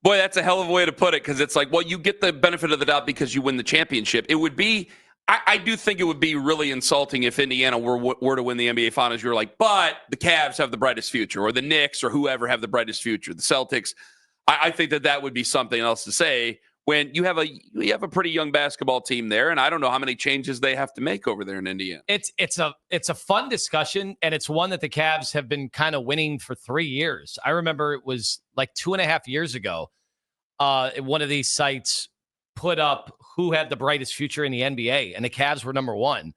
Boy, that's a hell of a way to put it, because it's like, well, you get the benefit of the doubt because you win the championship. It would be, I do think it would be really insulting if Indiana were to win the NBA Finals. You're like, but the Cavs have the brightest future, or the Knicks, or whoever have the brightest future, the Celtics. I think that would be something else to say when you have a pretty young basketball team there, and I don't know how many changes they have to make over there in Indiana. It's a fun discussion, and it's one that the Cavs have been kind of winning for 3 years. I remember it was like 2.5 years ago. One of these sites put up who had the brightest future in the NBA, and the Cavs were number one.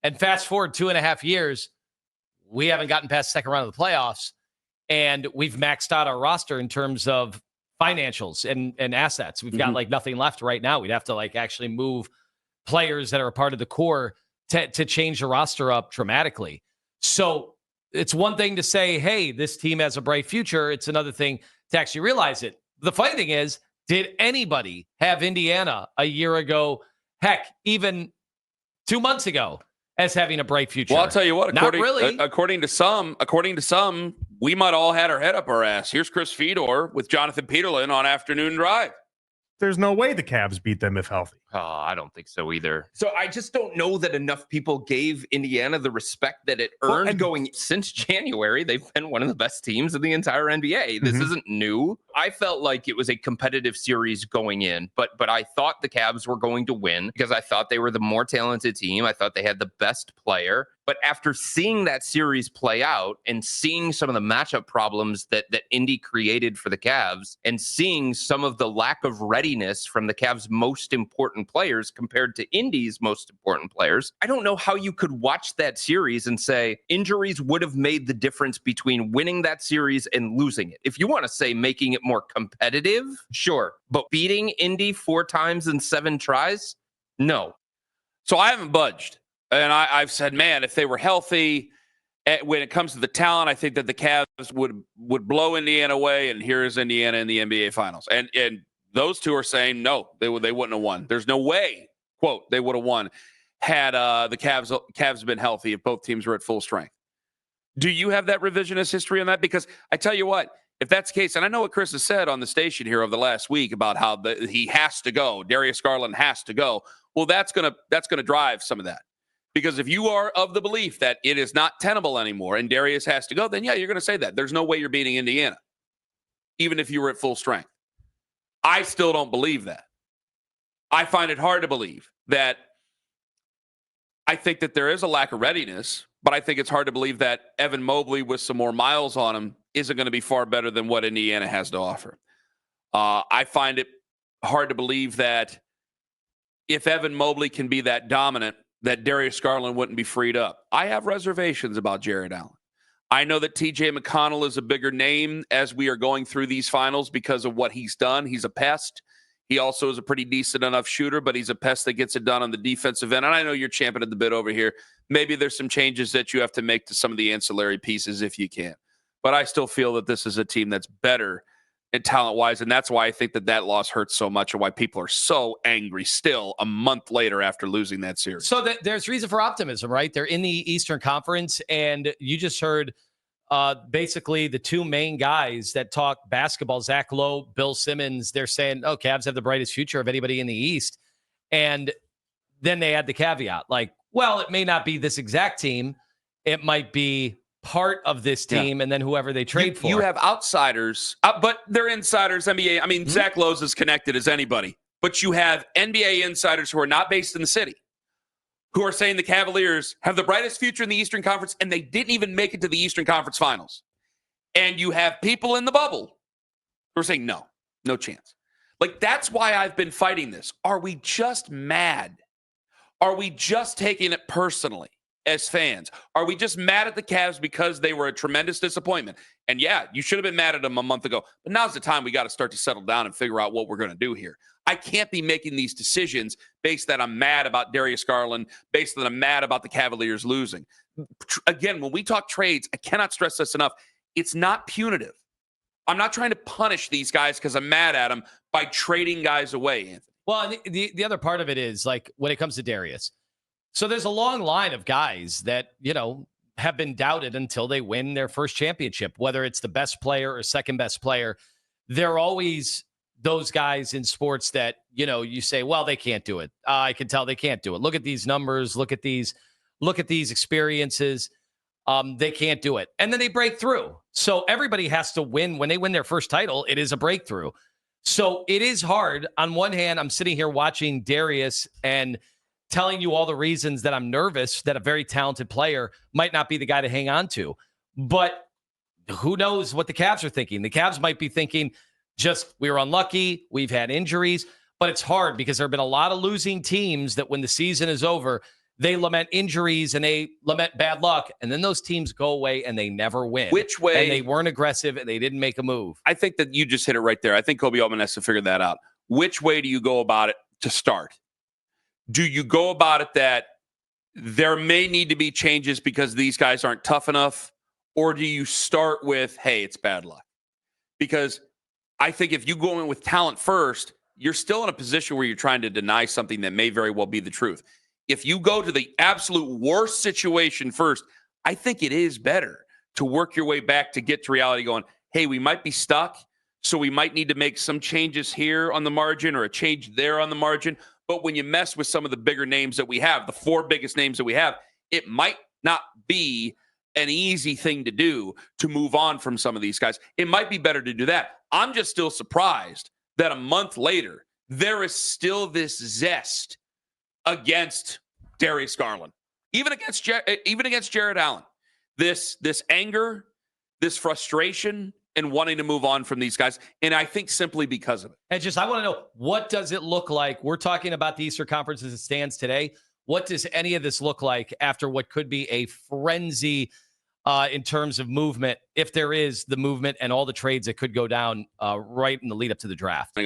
And fast forward 2.5 years, we haven't gotten past the second round of the playoffs, and we've maxed out our roster in terms of financials and assets. We've got like nothing left right now. We'd have to like actually move players that are a part of the core to change the roster up dramatically. So it's one thing to say, hey, this team has a bright future. It's another thing to actually realize it. The funny thing is, did anybody have Indiana a year ago, heck, even 2 months ago, as having a bright future? Well, I'll tell you what, according to some, we might all had our head up our ass. Here's Chris Fedor with Jonathan Peterlin on Afternoon Drive. There's no way the Cavs beat them if healthy. Oh, I don't think so either. So I just don't know that enough people gave Indiana the respect that it earned going since January. They've been one of the best teams in the entire NBA. This isn't new. I felt like it was a competitive series going in, but I thought the Cavs were going to win because I thought they were the more talented team. I thought they had the best player. But after seeing that series play out and seeing some of the matchup problems that Indy created for the Cavs and seeing some of the lack of readiness from the Cavs' most important players compared to Indy's most important players, I don't know how you could watch that series and say injuries would have made the difference between winning that series and losing it. If you want to say making it more competitive, sure. But beating Indy 4 times in 7 tries? No. So I haven't budged. And I've said, man, if they were healthy, when it comes to the talent, I think that the Cavs would blow Indiana away, and here is Indiana in the NBA Finals. And those two are saying, no, they wouldn't have won. There's no way, quote, they would have won had the Cavs been healthy if both teams were at full strength. Do you have that revisionist history on that? Because I tell you what, if that's the case, and I know what Chris has said on the station here over the last week about how he has to go, Darius Garland has to go. Well, that's gonna drive some of that. Because if you are of the belief that it is not tenable anymore and Darius has to go, then yeah, you're going to say that. There's no way you're beating Indiana, even if you were at full strength. I still don't believe that. I find it hard to believe that. I think that there is a lack of readiness, but I think it's hard to believe that Evan Mobley with some more miles on him isn't going to be far better than what Indiana has to offer. I find it hard to believe that if Evan Mobley can be that dominant, that Darius Garland wouldn't be freed up. I have reservations about Jared Allen. I know that TJ McConnell is a bigger name as we are going through these finals because of what he's done. He's a pest. He also is a pretty decent enough shooter, but he's a pest that gets it done on the defensive end. And I know you're championing the bit over here. Maybe there's some changes that you have to make to some of the ancillary pieces if you can. But I still feel that this is a team that's better talent-wise, and that's why I think that loss hurts so much and why people are so angry still a month later after losing that series. So there's reason for optimism, right? They're in the Eastern Conference, and you just heard basically the two main guys that talk basketball, Zach Lowe, Bill Simmons, they're saying, oh, Cavs have the brightest future of anybody in the East. And then they add the caveat, like, well, it may not be this exact team. It might be part of this team, and then whoever they trade for. You have outsiders, but they're insiders. NBA. I mean, Zach Lowe's as connected as anybody, but you have NBA insiders who are not based in the city, who are saying the Cavaliers have the brightest future in the Eastern Conference, and they didn't even make it to the Eastern Conference Finals. And you have people in the bubble who are saying, no chance. Like, that's why I've been fighting this. Are we just mad? Are we just taking it personally? As fans, are we just mad at the Cavs because they were a tremendous disappointment? And yeah, you should have been mad at them a month ago. But now's the time we got to start to settle down and figure out what we're going to do here. I can't be making these decisions based that I'm mad about Darius Garland, based that I'm mad about the Cavaliers losing. Again, when we talk trades, I cannot stress this enough. It's not punitive. I'm not trying to punish these guys because I'm mad at them by trading guys away, Anthony. Well, the other part of it is, like, when it comes to Darius, so there's a long line of guys that, have been doubted until they win their first championship, whether it's the best player or second best player. They're always those guys in sports that, you say, well, they can't do it. I can tell they can't do it. Look at these numbers. Look at these experiences. They can't do it. And then they break through. So everybody has to win. When they win their first title, it is a breakthrough. So it is hard. On one hand, I'm sitting here watching Darius and telling you all the reasons that I'm nervous that a very talented player might not be the guy to hang on to. But who knows what the Cavs are thinking? The Cavs might be thinking, just we were unlucky, we've had injuries, but it's hard because there have been a lot of losing teams that when the season is over, they lament injuries and they lament bad luck, and then those teams go away and they never win. Which way? And they weren't aggressive and they didn't make a move. I think that you just hit it right there. I think Kobe Altman has to figure that out. Which way do you go about it to start? Do you go about it that there may need to be changes because these guys aren't tough enough? Or do you start with, hey, it's bad luck? Because I think if you go in with talent first, you're still in a position where you're trying to deny something that may very well be the truth. If you go to the absolute worst situation first, I think it is better to work your way back to get to reality going, hey, we might be stuck, so we might need to make some changes here on the margin or a change there on the margin. But when you mess with some of the bigger names that we have, the 4 biggest names that we have, it might not be an easy thing to do to move on from some of these guys. It might be better to do that. I'm just still surprised that a month later, there is still this zest against Darius Garland, even against Jared Allen. This anger, this frustration, and wanting to move on from these guys. And I think simply because of it. And I want to know, what does it look like? We're talking about the Eastern Conference as it stands today. What does any of this look like after what could be a frenzy in terms of movement, if there is the movement and all the trades that could go down right in the lead up to the draft?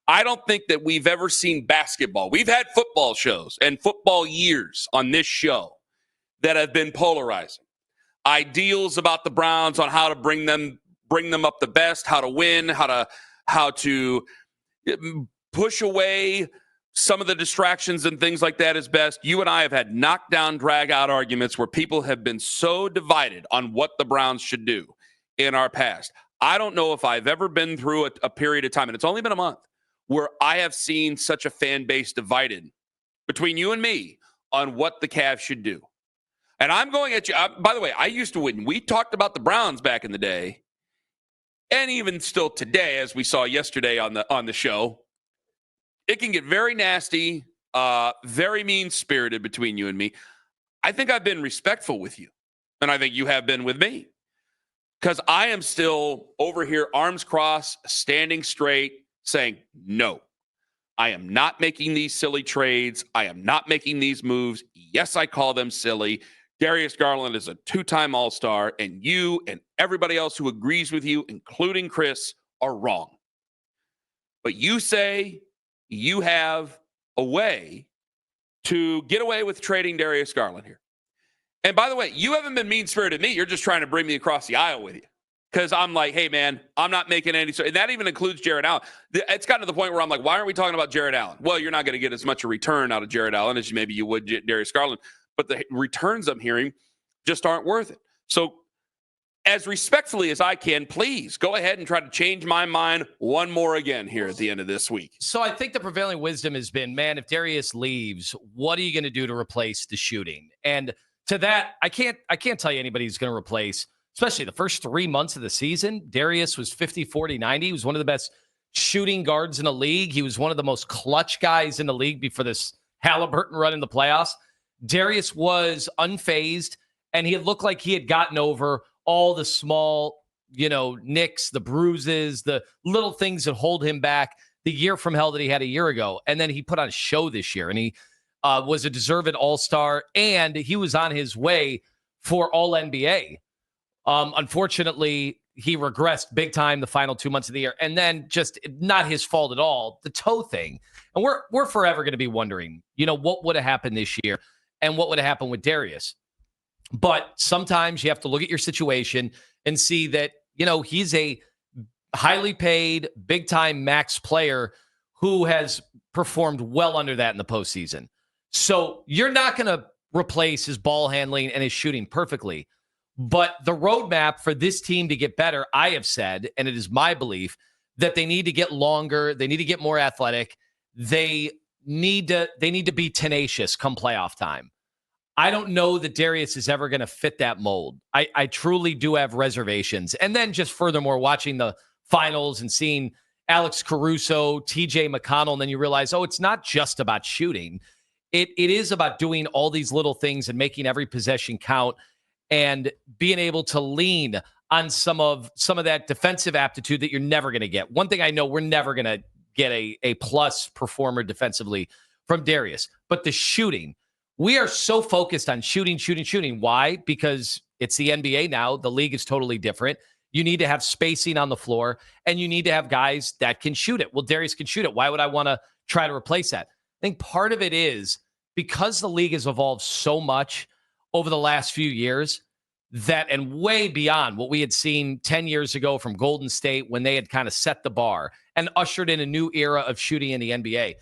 I don't think that we've ever seen basketball. We've had football shows and football years on this show that have been polarizing. Ideals about the Browns on how to bring them up the best, how to win, how to push away some of the distractions and things like that is best. You and I have had knockdown, drag-out arguments where people have been so divided on what the Browns should do in our past. I don't know if I've ever been through a period of time, and it's only been a month, where I have seen such a fan base divided between you and me on what the Cavs should do. And I'm going at you. By the way, I used to win. We talked about the Browns back in the day, and even still today, as we saw yesterday on the show, it can get very nasty, very mean-spirited between you and me. I think I've been respectful with you, and I think you have been with me, because I am still over here, arms crossed, standing straight, saying, no, I am not making these silly trades. I am not making these moves. Yes, I call them silly. Darius Garland is a 2-time All-Star, and you and everybody else who agrees with you, including Chris, are wrong. But you say you have a way to get away with trading Darius Garland here. And by the way, you haven't been mean-spirited to me. You're just trying to bring me across the aisle with you. Because I'm like, hey, man, I'm not making any. And that even includes Jared Allen. It's gotten to the point where I'm like, why aren't we talking about Jared Allen? Well, you're not going to get as much a return out of Jared Allen as maybe you would Darius Garland. But the returns I'm hearing just aren't worth it. So as respectfully as I can, please go ahead and try to change my mind one more again here at the end of this week. So I think the prevailing wisdom has been, man, if Darius leaves, what are you going to do to replace the shooting? And to that, I can't tell you anybody who's going to replace, especially the first 3 months of the season. Darius was 50, 40, 90. He was one of the best shooting guards in the league. He was one of the most clutch guys in the league before this Halliburton run in the playoffs. Darius was unfazed, and he looked like he had gotten over all the small, nicks, the bruises, the little things that hold him back, the year from hell that he had a year ago. And then he put on a show this year, and he was a deserved All-Star, and he was on his way for All-NBA. Unfortunately, he regressed big time the final 2 months of the year, and then just not his fault at all, the toe thing. And we're forever going to be wondering, what would have happened this year and what would have happened with Darius. But sometimes you have to look at your situation and see that, he's a highly paid, big-time max player who has performed well under that in the postseason. So you're not going to replace his ball handling and his shooting perfectly. But the roadmap for this team to get better, I have said, and it is my belief, that they need to get longer. They need to get more athletic. They need to be tenacious come playoff time. I don't know that Darius is ever going to fit that mold. I truly do have reservations. And then just furthermore, watching the finals and seeing Alex Caruso, TJ McConnell, and then you realize, oh, it's not just about shooting. It is about doing all these little things and making every possession count and being able to lean on some of that defensive aptitude that you're never going to get. One thing I know, we're never going to get a plus performer defensively from Darius, but the shooting, we are so focused on shooting. Why? Because it's the NBA now. The league is totally different. You need to have spacing on the floor, and you need to have guys that can shoot it. Well, Darius can shoot it. Why would I want to try to replace that? I think part of it is because the league has evolved so much over the last few years that, and way beyond what we had seen 10 years ago from Golden State when they had kind of set the bar and ushered in a new era of shooting in the NBA.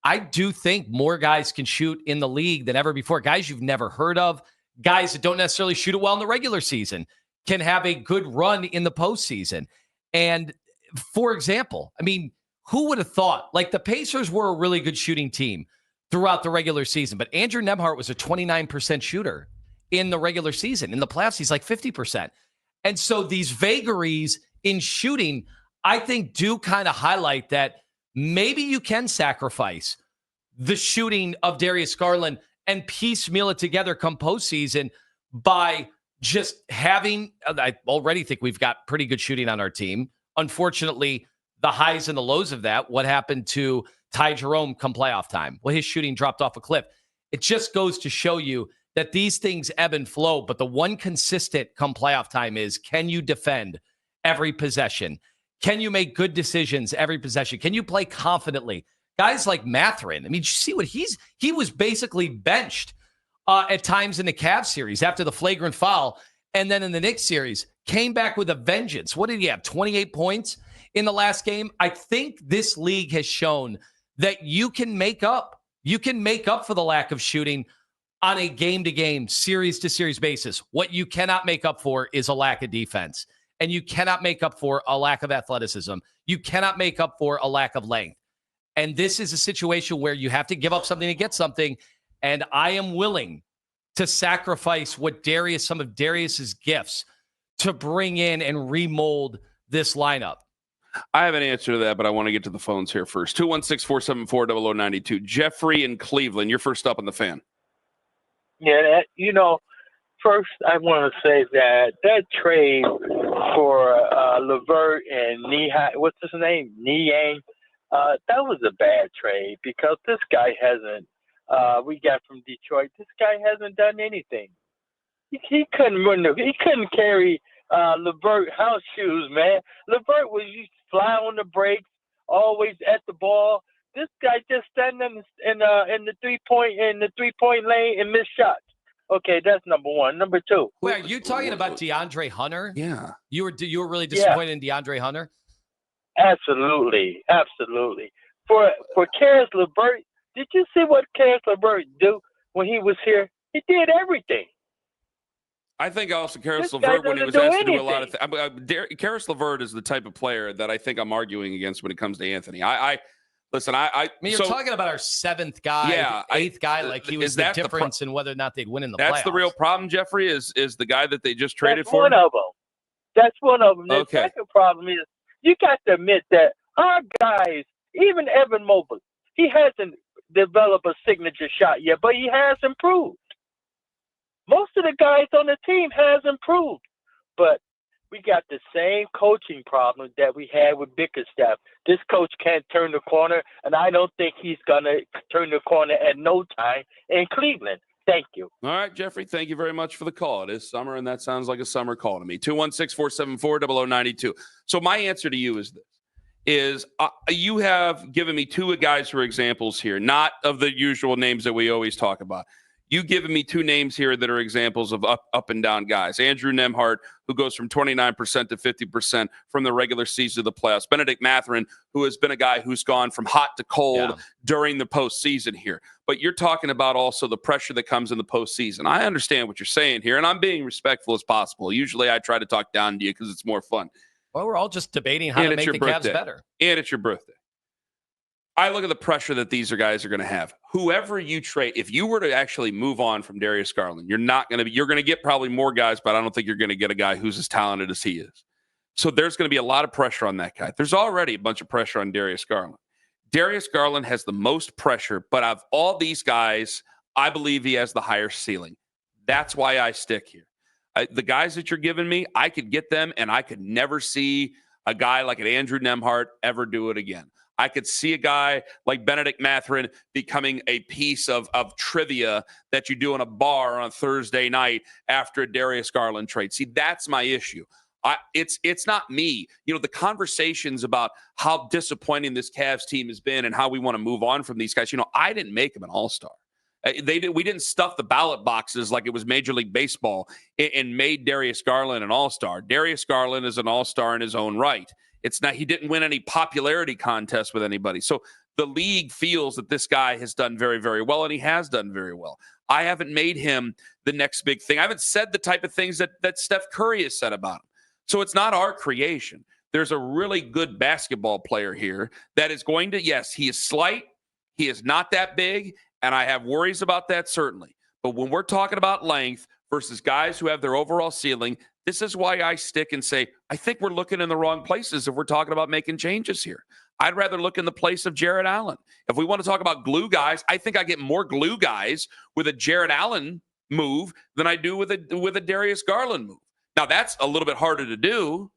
I do think more guys can shoot in the league than ever before. Guys you've never heard of, guys that don't necessarily shoot it well in the regular season, can have a good run in the postseason. And for example, I mean, who would have thought? Like, the Pacers were a really good shooting team throughout the regular season, but Andrew Nembhard was a 29% shooter in the regular season. In the playoffs, he's like 50%. And so these vagaries in shooting, I think, do kind of highlight that maybe you can sacrifice the shooting of Darius Garland and piecemeal it together come postseason by just having, I already think we've got pretty good shooting on our team. Unfortunately, the highs and the lows of that, what happened to Ty Jerome come playoff time? Well, his shooting dropped off a cliff. It just goes to show you that these things ebb and flow, but the one consistent come playoff time is, can you defend every possession? Can you make good decisions every possession? Can you play confidently? Guys like Mathurin, I mean, you see what he was basically benched at times in the Cavs series after the flagrant foul, and then in the Knicks series, came back with a vengeance. What did he have, 28 points in the last game? I think this league has shown that you can make up. You can make up for the lack of shooting on a game-to-game, series-to-series basis. What you cannot make up for is a lack of defense. And you cannot make up for a lack of athleticism. You cannot make up for a lack of length. And this is a situation where you have to give up something to get something. And I am willing to sacrifice some of Darius's gifts to bring in and remold this lineup. I have an answer to that, but I want to get to the phones here first. 216-474-0092. Jeffrey in Cleveland, you're first up on the Fan. Yeah, first I want to say that trade for LeVert and what's his name? Niang, that was a bad trade because this guy hasn't. We got from Detroit. This guy hasn't done anything. He couldn't carry LeVert house shoes, man. LeVert used to fly on the brakes, always at the ball. This guy just standing in the 3-point lane and miss shots. Okay, that's number one. Number two. Wait, are you talking about DeAndre Hunter? Yeah. You were really disappointed in DeAndre Hunter? Absolutely. For Karis LeVert, did you see what Karis LeVert do when he was here? He did everything. I think also Karis LeVert, when he was asked to do a lot of things. Karis LeVert is the type of player that I think I'm arguing against when it comes to Anthony. Listen, I mean, you're talking about our seventh guy, eighth guy, like he was the difference in whether or not they'd win in the playoffs. That's the real problem, Jeffrey, is the guy that they just traded for? That's one of them. Okay. The second problem is you got to admit that our guys, even Evan Mobley, he hasn't developed a signature shot yet, but he has improved. Most of the guys on the team has improved, but we got the same coaching problem that we had with Bickerstaff. This coach can't turn the corner, and I don't think he's going to turn the corner at no time in Cleveland. Thank you. All right, Jeffrey, thank you very much for the call. It is summer, and that sounds like a summer call to me. 216-474-0092. So my answer to you is this. You have given me two guys who are examples here, not of the usual names that we always talk about. You've given me two names here that are examples of up and down guys. Andrew Nembhard, who goes from 29% to 50% from the regular season to the playoffs. Benedict Mathurin, who has been a guy who's gone from hot to cold during the postseason here. But you're talking about also the pressure that comes in the postseason. I understand what you're saying here, and I'm being respectful as possible. Usually I try to talk down to you because it's more fun. Well, we're all just debating how And to it's make your the birthday. Cavs better. And it's your birthday. I look at the pressure that these guys are going to have. Whoever you trade, if you were to actually move on from Darius Garland, you're going to get probably more guys, but I don't think you're going to get a guy who's as talented as he is. So there's going to be a lot of pressure on that guy. There's already a bunch of pressure on Darius Garland. Darius Garland has the most pressure, but of all these guys, I believe he has the higher ceiling. That's why I stick here. The guys that you're giving me, I could get them, and I could never see a guy like an Andrew Nembhard ever do it again. I could see a guy like Benedict Mathurin becoming a piece of trivia that you do in a bar on a Thursday night after a Darius Garland trade. See, that's my issue. It's not me. The conversations about how disappointing this Cavs team has been and how we want to move on from these guys. I didn't make them an all-star. We didn't stuff the ballot boxes like it was Major League Baseball and made Darius Garland an all-star. Darius Garland is an all-star in his own right. It's not, he didn't win any popularity contest with anybody. So the league feels that this guy has done very, very well, and he has done very well. I haven't made him the next big thing. I haven't said the type of things that Steph Curry has said about him. So it's not our creation. There's a really good basketball player here that is going to, yes, he is slight. He is not that big, and I have worries about that, certainly. But when we're talking about length versus guys who have their overall ceiling, this is why I stick and say, I think we're looking in the wrong places if we're talking about making changes here. I'd rather look in the place of Jarrett Allen. If we want to talk about glue guys, I think I get more glue guys with a Jarrett Allen move than I do with a Darius Garland move. Now, that's a little bit harder to do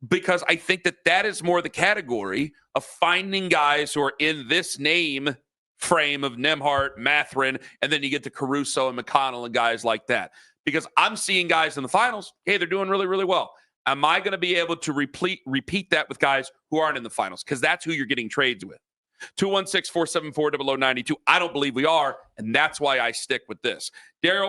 because I think that is more the category of finding guys who are in this name frame of Nembhard, Mathurin, and then you get to Caruso and McConnell and guys like that. Because I'm seeing guys in the finals, hey, they're doing really, really well. Am I going to be able to repeat that with guys who aren't in the finals? Because that's who you're getting trades with. 216-474-0092. I don't believe we are, and that's why I stick with this. Daryl.